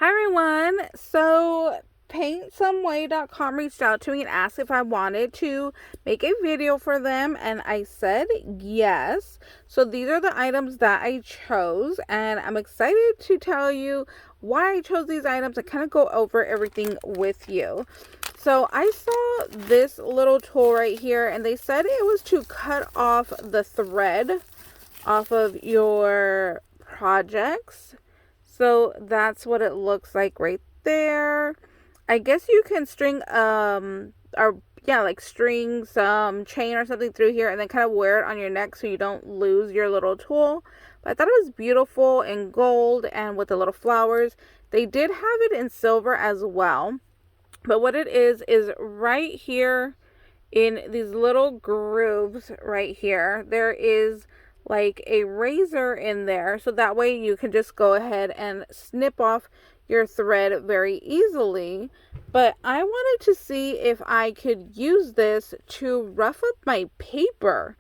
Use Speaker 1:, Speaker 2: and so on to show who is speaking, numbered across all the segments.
Speaker 1: Hi everyone. So paintsomeway.com reached out to me and asked if I wanted to make a video for them, and I said yes. So these are the items that I chose, and I'm excited to tell you why I chose these items and kind of go over everything with you. So I saw this little tool right here, and they said it was to cut off the thread off of your projects. So that's what it looks like right there. I guess you can string string some chain or something through here and then kind of wear it on your neck so you don't lose your little tool. But I thought it was beautiful in gold and with the little flowers. They did have it in silver as well. But what it is right here in these little grooves right here, there is like a razor in there, so that way you can just go ahead and snip off your thread very easily. But I wanted to see if I could use this to rough up my paper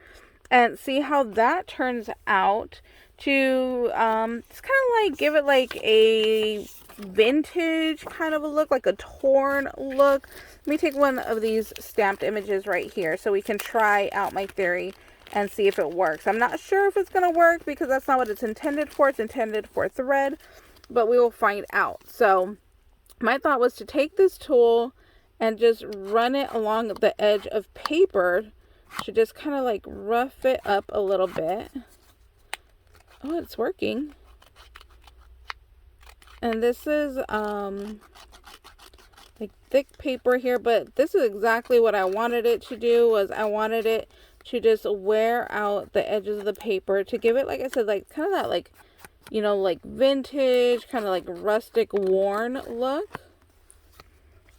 Speaker 1: and see how that turns out to just kind of like give it like a vintage kind of a look, like a torn look. Let me take one of these stamped images right here so we can try out my theory and see if it works. I'm not sure if it's going to work because that's not what it's intended for. It's intended for thread, but we will find out. So my thought was to take this tool and just run it along the edge of paper to just kind of like rough it up a little bit. Oh, it's working. And this is like thick paper here, but this is exactly what I wanted it to do. Was I wanted it to just wear out the edges of the paper to give it, like I said, like kind of that like, you know, like vintage, kind of like rustic worn look.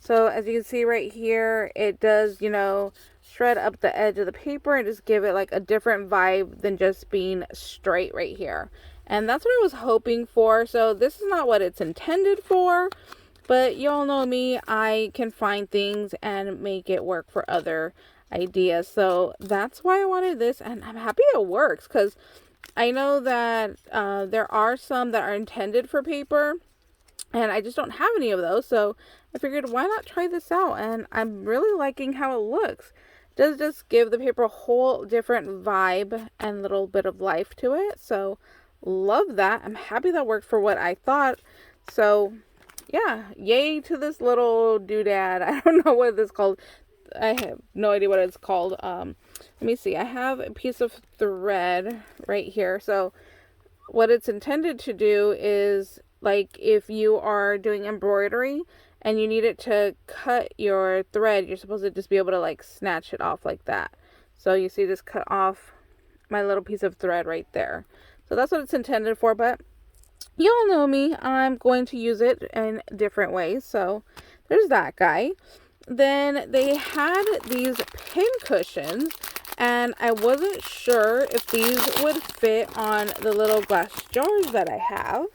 Speaker 1: So as you can see right here, it does, you know, shred up the edge of the paper and just give it like a different vibe than just being straight right here. And that's what I was hoping for. So this is not what it's intended for, but y'all know me, I can find things and make it work for other ideas. So that's why I wanted this, and I'm happy it works because I know that there are some that are intended for paper and I just don't have any of those. So I figured, why not try this out? And I'm really liking how it looks. It does just give the paper a whole different vibe and little bit of life to it. So love that. I'm happy that worked for what I thought. So yeah, yay to this little doodad. I don't know what this is called. I have no idea what it's called. Let me see. I have a piece of thread right here. So what it's intended to do is, like, if you are doing embroidery and you need it to cut your thread, you're supposed to just be able to like snatch it off like that. So you see, just cut off my little piece of thread right there. So that's what it's intended for, but y'all know me, I'm going to use it in different ways. So there's that guy. Then they had these pin cushions, and I wasn't sure if these would fit on the little glass jars that I have.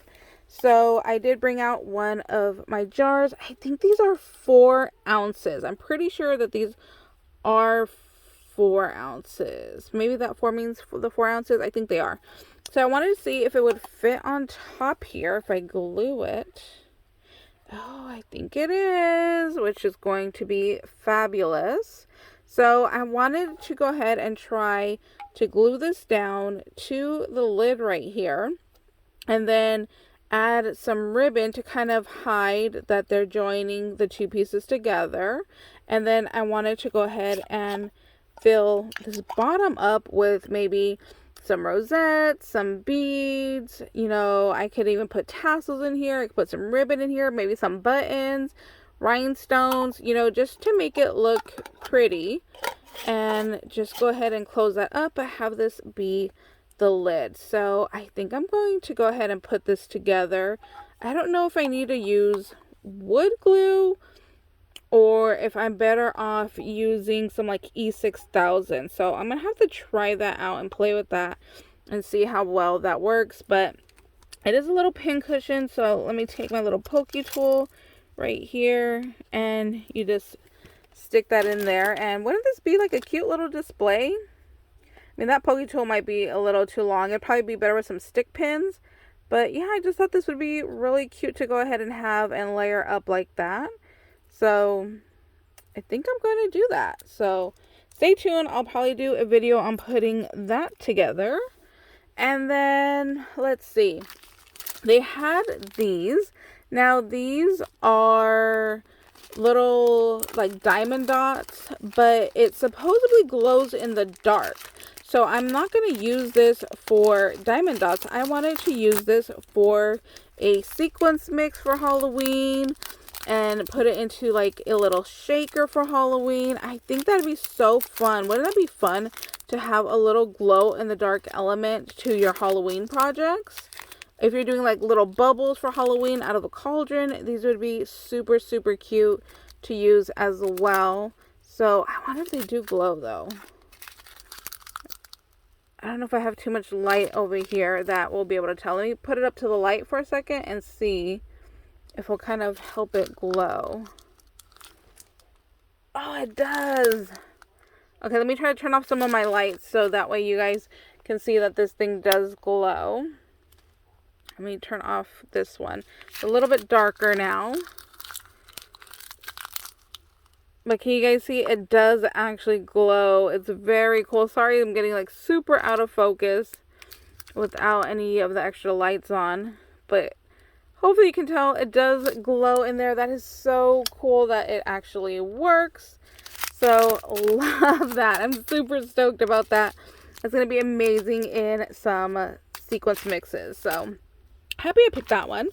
Speaker 1: So I did bring out one of my jars. I think these are 4 ounces. I'm pretty sure that these are 4 ounces. Maybe that 4 means the 4 ounces. I think they are. So I wanted to see if it would fit on top here if I glue it. Oh, I think it is, which is going to be fabulous. So I wanted to go ahead and try to glue this down to the lid right here, and then add some ribbon to kind of hide that they're joining the 2 pieces together. And then I wanted to go ahead and fill this bottom up with maybe some rosettes, some beads, you know, I could even put tassels in here. I could put some ribbon in here, maybe some buttons, rhinestones, you know, just to make it look pretty. And just go ahead and close that up. I have this be the lid. So I think I'm going to go ahead and put this together. I don't know if I need to use wood glue or if I'm better off using some like E6000. So I'm gonna have to try that out and play with that and see how well that works. But it is a little pin cushion, so let me take my little pokey tool right here, and you just stick that in there. And wouldn't this be like a cute little display? I mean, that pokey tool might be a little too long. It'd probably be better with some stick pins, But yeah, I just thought this would be really cute to go ahead and have and layer up like that. So I think I'm going to do that. So stay tuned. I'll probably do a video on putting that together. And then let's see. They had these. Now these are little like diamond dots, but it supposedly glows in the dark. So I'm not going to use this for diamond dots. I wanted to use this for a sequence mix for Halloween and put it into like a little shaker for Halloween. I think that'd be so fun. Wouldn't that be fun to have a little glow in the dark element to your Halloween projects? If you're doing like little bubbles for Halloween out of a cauldron, these would be super, super cute to use as well. So I wonder if they do glow though. I don't know if I have too much light over here that will be able to tell. Let me put it up to the light for a second and see if it'll kind of help it glow. Oh, it does. Okay, let me try to turn off some of my lights so that way you guys can see that this thing does glow. Let me turn off this one. It's a little bit darker now. But can you guys see? It does actually glow. It's very cool. Sorry, I'm getting like super out of focus without any of the extra lights on. But hopefully you can tell it does glow in there. That is so cool that it actually works. So love that. I'm super stoked about that. It's going to be amazing in some sequence mixes. So happy I picked that one.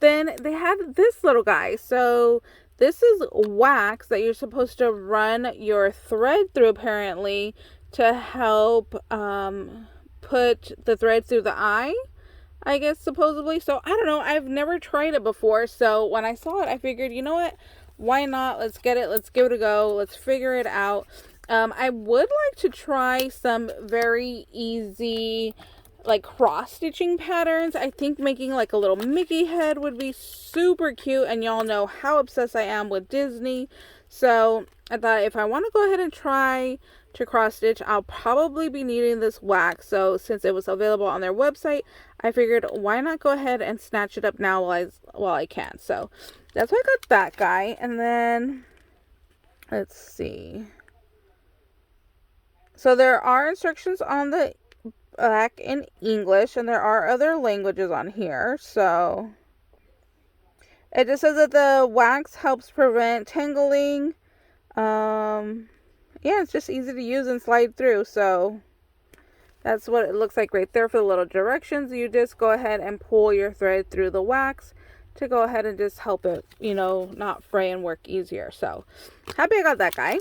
Speaker 1: Then they had this little guy. So this is wax that you're supposed to run your thread through apparently to help put the thread through the eye, I guess supposedly. So I don't know. I've never tried it before. So when I saw it, I figured, you know what? Why not? Let's get it. Let's give it a go. Let's figure it out. I would like to try some very easy like cross stitching patterns. I think making like a little Mickey head would be super cute, and y'all know how obsessed I am with Disney. So I thought if I want to go ahead and try to cross stitch, I'll probably be needing this wax. So since it was available on their website, I figured why not go ahead and snatch it up now while I can. So that's why I got that guy. And then let's see. So there are instructions on the back in English, and there are other languages on here. So it just says that the wax helps prevent tangling. Yeah, it's just easy to use and slide through. So that's what it looks like right there for the little directions. You just go ahead and pull your thread through the wax to go ahead and just help it, you know, not fray and work easier. So happy I got that guy.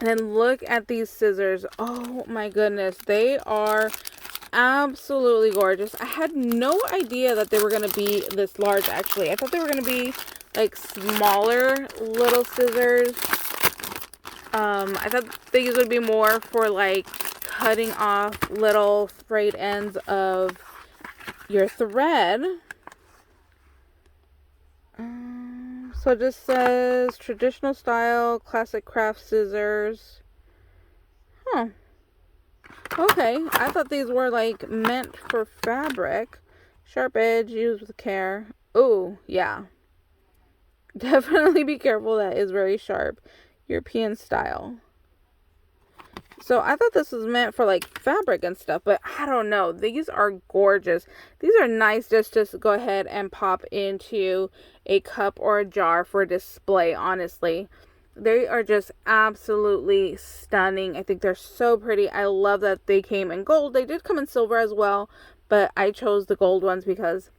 Speaker 1: And then look at these scissors. Oh my goodness. They are absolutely gorgeous. I had no idea that they were going to be this large, actually. I thought they were going to be like smaller little scissors. I thought these would be more for like cutting off little frayed ends of your thread. So it just says traditional style, classic craft scissors. Huh. Okay, I thought these were like meant for fabric. Sharp edge, used with care. Oh, yeah. Definitely be careful, that is very sharp. European style. So I thought this was meant for like fabric and stuff, but I don't know. These are gorgeous. These are nice just to go ahead and pop into a cup or a jar for display, honestly. They are just absolutely stunning. I think they're so pretty. I love that they came in gold. They did come in silver as well, but I chose the gold ones because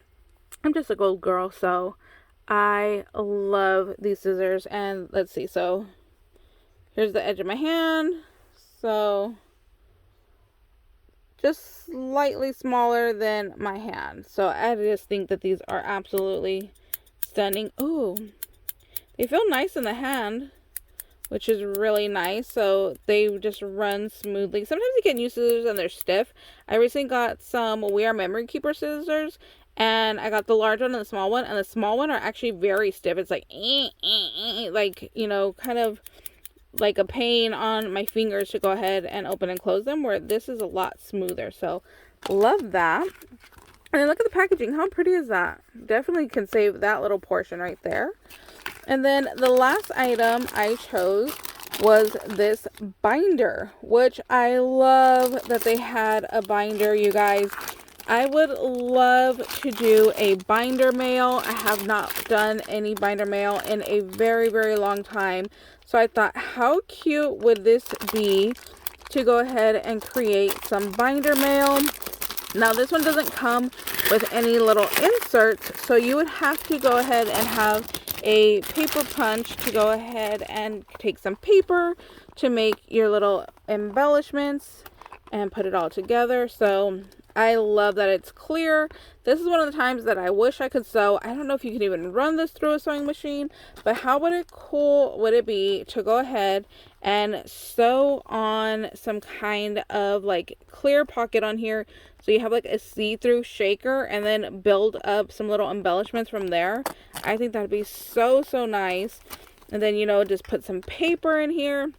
Speaker 1: I'm just a gold girl. So I love these scissors. And let's see. So here's the edge of my hand. So just slightly smaller than my hand. So I just think that these are absolutely stunning. Ooh, they feel nice in the hand, which is really nice. So they just run smoothly. Sometimes you get new scissors and they're stiff. I recently got some We Are Memory Keeper scissors, and I got the large one and the small one, and the small one are actually very stiff. It's like like, you know, kind of like a pain on my fingers to go ahead and open and close them, where this is a lot smoother. So love that. And then look at the packaging. How pretty is that? Definitely can save that little portion right there. And then the last item I chose was this binder, which I love that they had a binder, you guys. I would love to do a binder mail. I have not done any binder mail in a very, very long time. So I thought, how cute would this be to go ahead and create some binder mail? Now this one doesn't come with any little inserts, so you would have to go ahead and have a paper punch to go ahead and take some paper to make your little embellishments and put it all together. So I love that it's clear. This is one of the times that I wish I could sew. I don't know if you can even run this through a sewing machine, but how cool would it be to go ahead and sew on some kind of like clear pocket on here, so you have like a see-through shaker, and then build up some little embellishments from there. I think that'd be so nice. And then, you know, just put some paper in here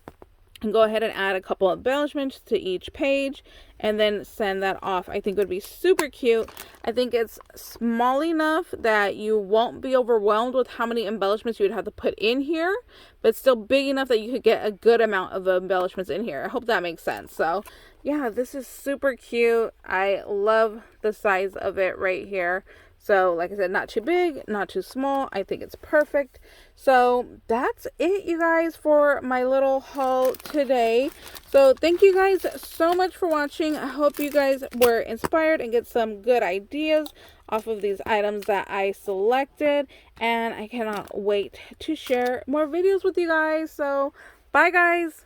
Speaker 1: and go ahead and add a couple of embellishments to each page and then send that off. I think it would be super cute. I think it's small enough that you won't be overwhelmed with how many embellishments you would have to put in here, but still big enough that you could get a good amount of embellishments in here. I hope that makes sense. So yeah, this is super cute. I love the size of it right here. So like I said, not too big, not too small. I think it's perfect. So that's it, you guys, for my little haul today. So thank you guys so much for watching. I hope you guys were inspired and get some good ideas off of these items that I selected. And I cannot wait to share more videos with you guys. So bye, guys.